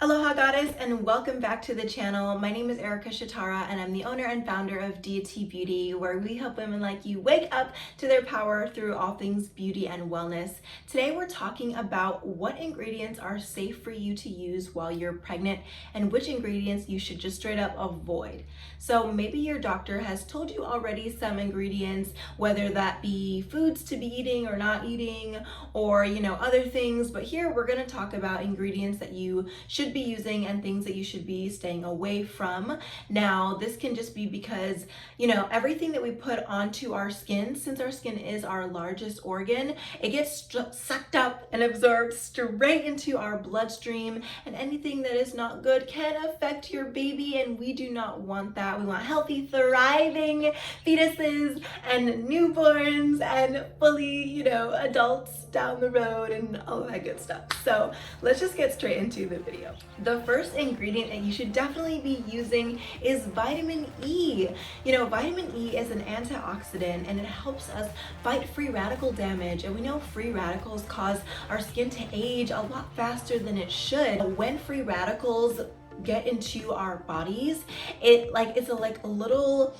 Aloha Goddess, and welcome back to the channel. My name is Erica Shitara and I'm the owner and founder of Deity Beauty, where we help women like you wake up to their power through all things beauty and wellness. Today we're talking about what ingredients are safe for you to use while you're pregnant and which ingredients you should just straight up avoid. So maybe your doctor has told you already some ingredients, whether that be foods to be eating or not eating, or other things, but here we're going to talk about ingredients that you should be using and things that you should be staying away from. Now, this can just be because, everything that we put onto our skin, since our skin is our largest organ, it gets sucked up and absorbed straight into our bloodstream, and anything that is not good can affect your baby, and we do not want that. We want healthy, thriving fetuses and newborns and fully, adults down the road and all of that good stuff. So let's just get straight into the video. The first ingredient that you should definitely be using is vitamin E. Vitamin E is an antioxidant and it helps us fight free radical damage. And we know free radicals cause our skin to age a lot faster than it should. When free radicals get into our bodies, it's a little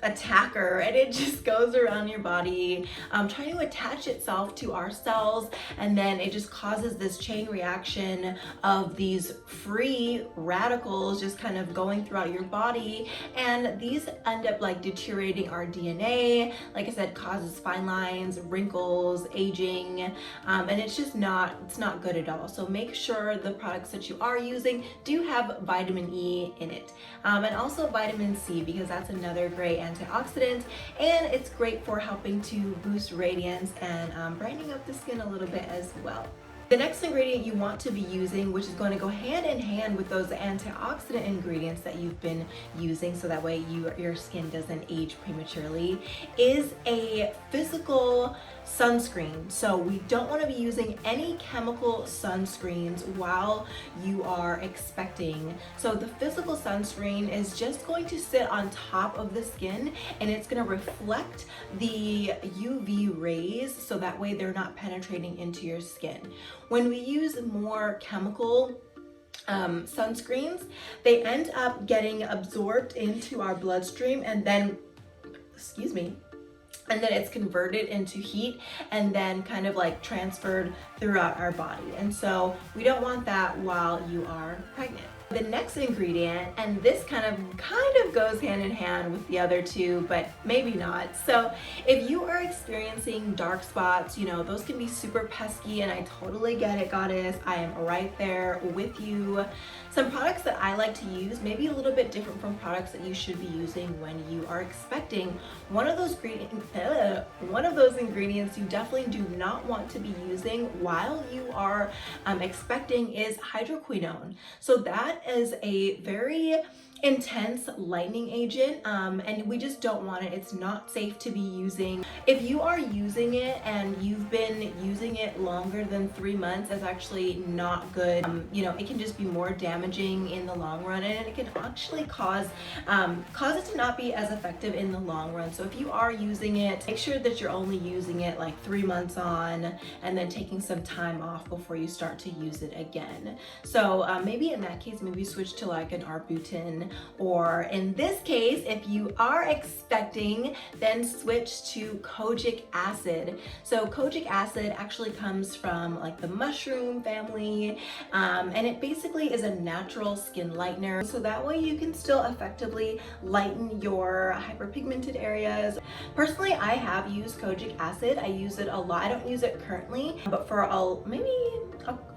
attacker, and it just goes around your body trying to attach itself to our cells, and then it just causes this chain reaction of these free radicals just kind of going throughout your body, and these end up deteriorating our DNA. Like I said, causes fine lines, wrinkles, aging, and it's not good at all. So make sure the products that you are using do have vitamin E in it, and also vitamin C, because that's another great antioxidant, and it's great for helping to boost radiance and brightening up the skin a little bit as well. The next ingredient you want to be using, which is going to go hand in hand with those antioxidant ingredients that you've been using, so that way your skin doesn't age prematurely, is a physical sunscreen. So we don't want to be using any chemical sunscreens while you are expecting. So the physical sunscreen is just going to sit on top of the skin, and it's going to reflect the UV rays, so that way they're not penetrating into your skin. When we use more chemical sunscreens, they end up getting absorbed into our bloodstream, and then it's converted into heat and then kind of transferred throughout our body. And so we don't want that while you are pregnant. The next ingredient, and this kind of goes hand in hand with the other two, but maybe not. So if you are experiencing dark spots, those can be super pesky, and I totally get it, goddess. I am right there with you. Some products that I like to use may be a little bit different from products that you should be using when you are expecting. One of those ingredients you definitely do not want to be using while you are expecting is hydroquinone. So that is a very intense lightening agent, and we just don't want it. It's not safe to be using. If you are using it and you've been using it longer than 3 months, it's actually not good. It can just be more damaging in the long run, and it can actually cause it to not be as effective in the long run. So if you are using it, make sure that you're only using it 3 months on, and then taking some time off before you start to use it again. So maybe in that case, maybe switch to an arbutin, or in this case, if you are expecting, then switch to Kojic Acid. So Kojic Acid actually comes from the mushroom family, and it basically is a natural skin lightener, so that way you can still effectively lighten your hyperpigmented areas. Personally, I have used Kojic Acid. I use it a lot. I don't use it currently, but for maybe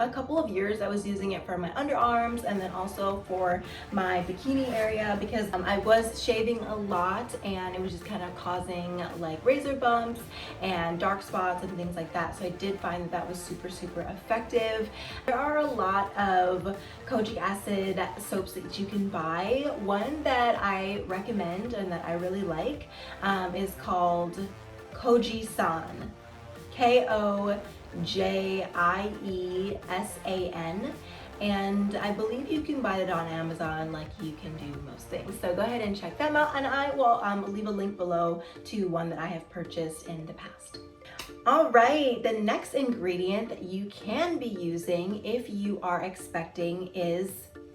a couple of years I was using it for my underarms, and then also for my bikini area, because I was shaving a lot and it was just kind of causing razor bumps and dark spots and things like that. So I did find that was super effective. There are a lot of Kojic Acid soaps that you can buy. One that I recommend and that I really like is called Kojisan, Kojiesan, and I believe you can buy it on Amazon like you can do most things. So go ahead and check them out, and I will leave a link below to one that I have purchased in the past. All right, the next ingredient that you can be using if you are expecting is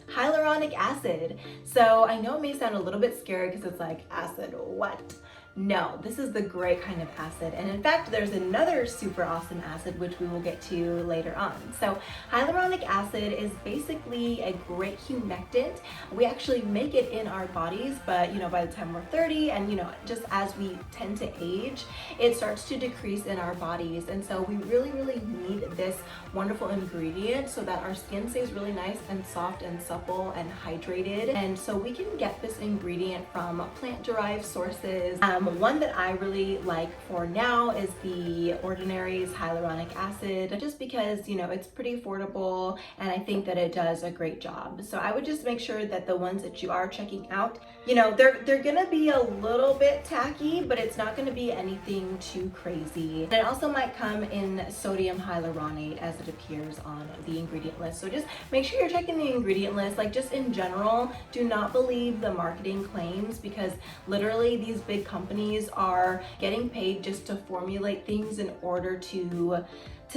hyaluronic acid. So I know it may sound a little bit scary because it's like, acid, what? No, this is the great kind of acid. And in fact, there's another super awesome acid, which we will get to later on. So hyaluronic acid is basically a great humectant. We actually make it in our bodies, but by the time we're 30 and just as we tend to age, it starts to decrease in our bodies. And so we really, really need this wonderful ingredient so that our skin stays really nice and soft and supple and hydrated. And so we can get this ingredient from plant-derived sources. One that I really like for now is the Ordinary's hyaluronic acid, just because it's pretty affordable and I think that it does a great job. So I would just make sure that the ones that you are checking out, they're gonna be a little bit tacky, but it's not gonna be anything too crazy. And it also might come in sodium hyaluronate as it appears on the ingredient list. So just make sure you're checking the ingredient list. Like, just in general, do not believe the marketing claims, because literally these big companies are getting paid just to formulate things in order to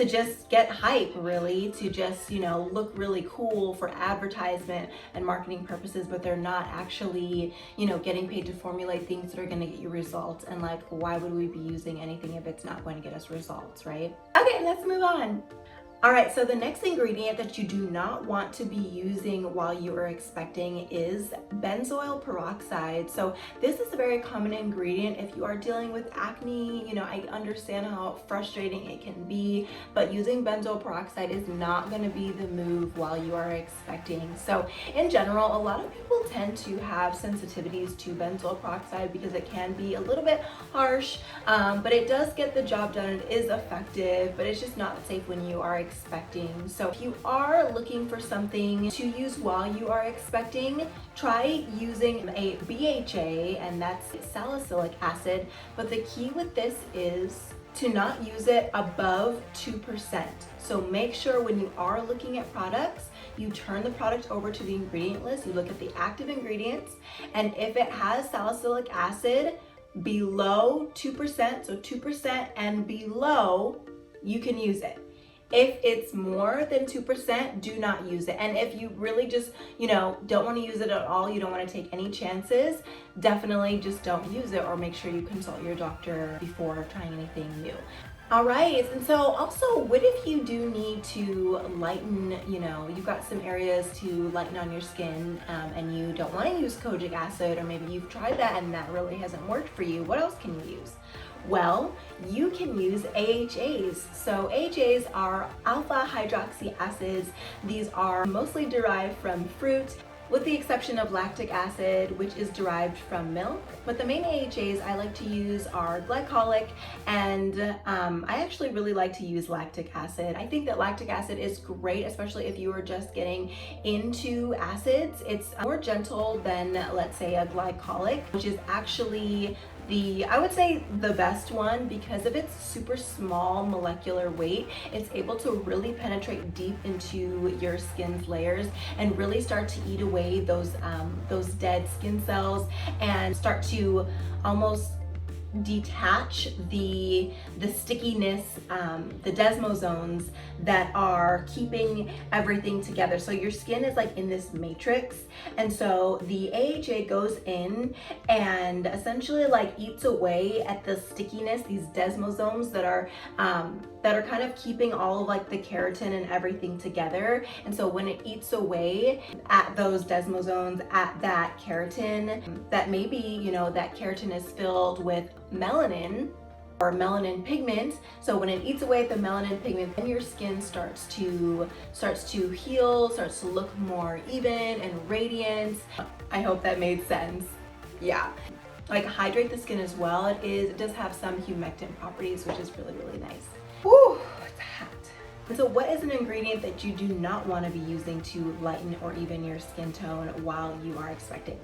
just get hype, really, to just look really cool for advertisement and marketing purposes, but they're not actually getting paid to formulate things that are going to get you results. And like, why would we be using anything if it's not going to get us results, right? Okay, let's move on. All right, so the next ingredient that you do not want to be using while you are expecting is benzoyl peroxide. So this is a very common ingredient if you are dealing with acne. I understand how frustrating it can be, but using benzoyl peroxide is not going to be the move while you are expecting. So in general, a lot of people tend to have sensitivities to benzoyl peroxide because it can be a little bit harsh, but it does get the job done. It is effective, but it's just not safe when you are expecting. So if you are looking for something to use while you are expecting, try using a BHA, and that's salicylic acid. But the key with this is to not use it above 2%. So make sure when you are looking at products, you turn the product over to the ingredient list, you look at the active ingredients, and if it has salicylic acid below 2%, so 2% and below, you can use it. If it's more than 2%, do not use it. And if you really just, don't want to use it at all, you don't want to take any chances, definitely just don't use it, or make sure you consult your doctor before trying anything new. All right, and so also, what if you do need to lighten, you've got some areas to lighten on your skin, and you don't want to use Kojic Acid, or maybe you've tried that and that really hasn't worked for you. What else can you use? Well, you can use AHAs. So AHAs are alpha hydroxy acids. These are mostly derived from fruit, with the exception of lactic acid, which is derived from milk. But the main AHAs I like to use are glycolic, and I actually really like to use lactic acid. I think that lactic acid is great, especially if you are just getting into acids. It's more gentle than, let's say, a glycolic, which is actually I would say the best one, because of its super small molecular weight. It's able to really penetrate deep into your skin's layers and really start to eat away those dead skin cells and start to almost detach the stickiness, the desmosomes that are keeping everything together. So your skin is like in this matrix, and so the AHA goes in and essentially like eats away at the stickiness, these desmosomes that are kind of keeping all of like the keratin and everything together. And so when it eats away at those desmosomes, at that keratin, that maybe that keratin is filled with melanin or melanin pigment. So when it eats away at the melanin pigment, then your skin starts to heal, starts to look more even and radiant. I hope that made sense. Yeah. Like, hydrate the skin as well. It does have some humectant properties, which is really, really nice. Whew, it's hot. And so what is an ingredient that you do not want to be using to lighten or even your skin tone while you are expecting?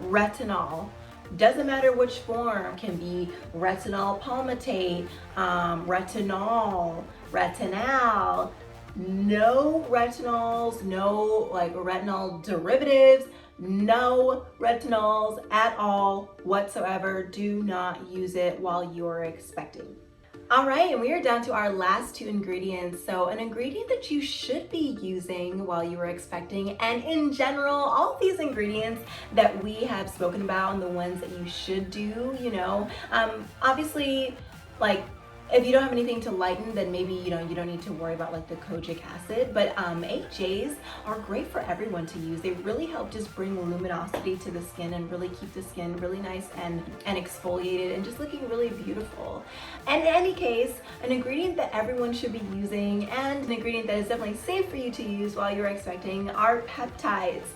Retinol. Doesn't matter which form. Can be retinol palmitate, retinol, retinal. No retinols, no like retinol derivatives, no retinols at all whatsoever. Do not use it while you're expecting. All right, and we are down to our last two ingredients. So an ingredient that you should be using while you are expecting, and in general, all of these ingredients that we have spoken about and the ones that you should do, obviously, like, if you don't have anything to lighten, then maybe you don't need to worry about like the Kojic Acid, but AHAs are great for everyone to use. They really help just bring luminosity to the skin and really keep the skin really nice and exfoliated and just looking really beautiful. And in any case, an ingredient that everyone should be using and an ingredient that is definitely safe for you to use while you're expecting are peptides.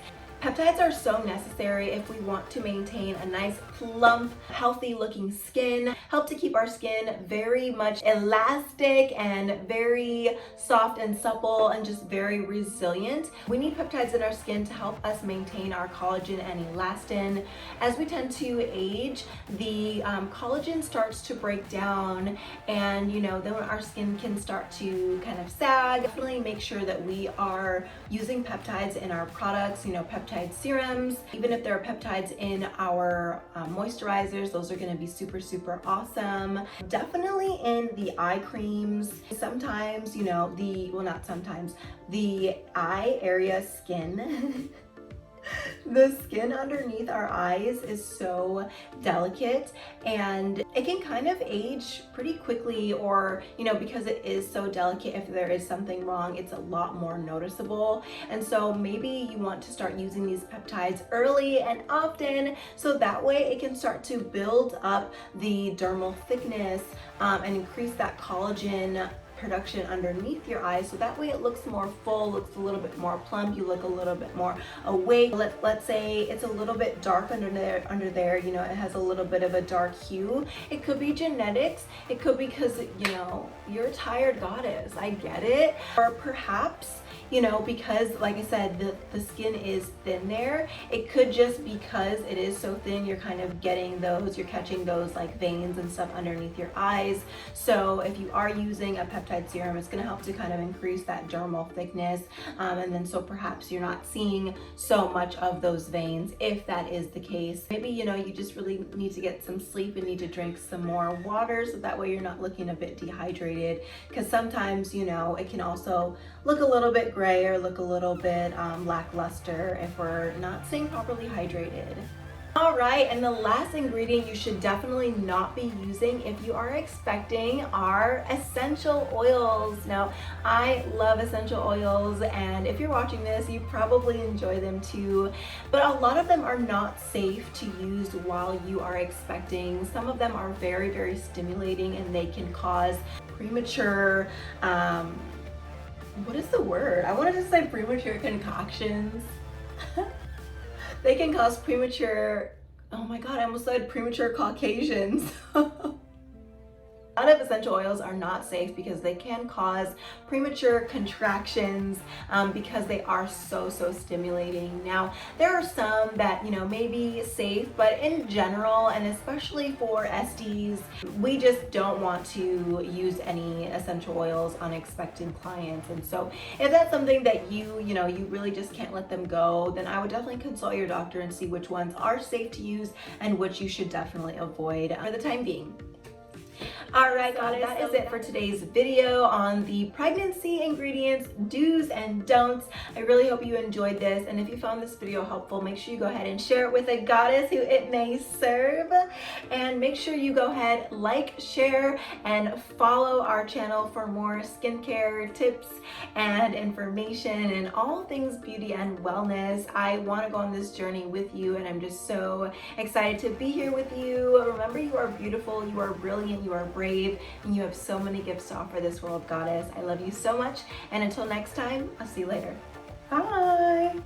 Peptides are so necessary if we want to maintain a nice, plump, healthy looking skin, help to keep our skin very much elastic and very soft and supple and just very resilient. We need peptides in our skin to help us maintain our collagen and elastin. As we tend to age, the collagen starts to break down, and then our skin can start to kind of sag. Definitely make sure that we are using peptides in our products, peptide serums. Even if there are peptides in our moisturizers, those are going to be super, super awesome. Definitely in the eye creams. Sometimes, the eye area skin the skin underneath our eyes is so delicate, and it can kind of age pretty quickly, or because it is so delicate, if there is something wrong, it's a lot more noticeable. And so maybe you want to start using these peptides early and often, so that way it can start to build up the dermal thickness and increase that collagen production underneath your eyes, so that way it looks more full, looks a little bit more plump, you look a little bit more awake. Let's say it's a little bit dark under there, it has a little bit of a dark hue. It could be genetics, it could be because you're a tired goddess, I get it. Or perhaps because like I said, the skin is thin there, it could just because it is so thin, you're kind of getting those, you're catching those like veins and stuff underneath your eyes. So if you are using a peptide serum, it's going to help to kind of increase that dermal thickness, and then so perhaps you're not seeing so much of those veins. If that is the case, maybe you just really need to get some sleep and need to drink some more water, so that way you're not looking a bit dehydrated, because sometimes it can also look a little bit gray or look a little bit lackluster if we're not staying properly hydrated. All right, and the last ingredient you should definitely not be using if you are expecting are essential oils. Now, I love essential oils, and if you're watching this, you probably enjoy them too, but a lot of them are not safe to use while you are expecting. Some of them are very, very stimulating, and they can cause premature, what is the word? I wanted to say premature concoctions. They can cause premature, oh my God, I almost said premature Caucasians. A lot of essential oils are not safe because they can cause premature contractions because they are so stimulating. Now, there are some that may be safe, but in general, and especially for SDs, we just don't want to use any essential oils on expectant clients. And so if that's something that you really just can't let them go, then I would definitely consult your doctor and see which ones are safe to use and which you should definitely avoid for the time being. All right, guys, that is it for today's video on the pregnancy ingredients, do's and don'ts. I really hope you enjoyed this, and if you found this video helpful, make sure you go ahead and share it with a goddess who it may serve, and make sure you go ahead, like, share, and follow our channel for more skincare tips and information and all things beauty and wellness. I want to go on this journey with you, and I'm just so excited to be here with you. Remember, you are beautiful, you are brilliant, you are brave, and you have so many gifts to offer this world, goddess. I love you so much, and until next time, I'll see you later. Bye.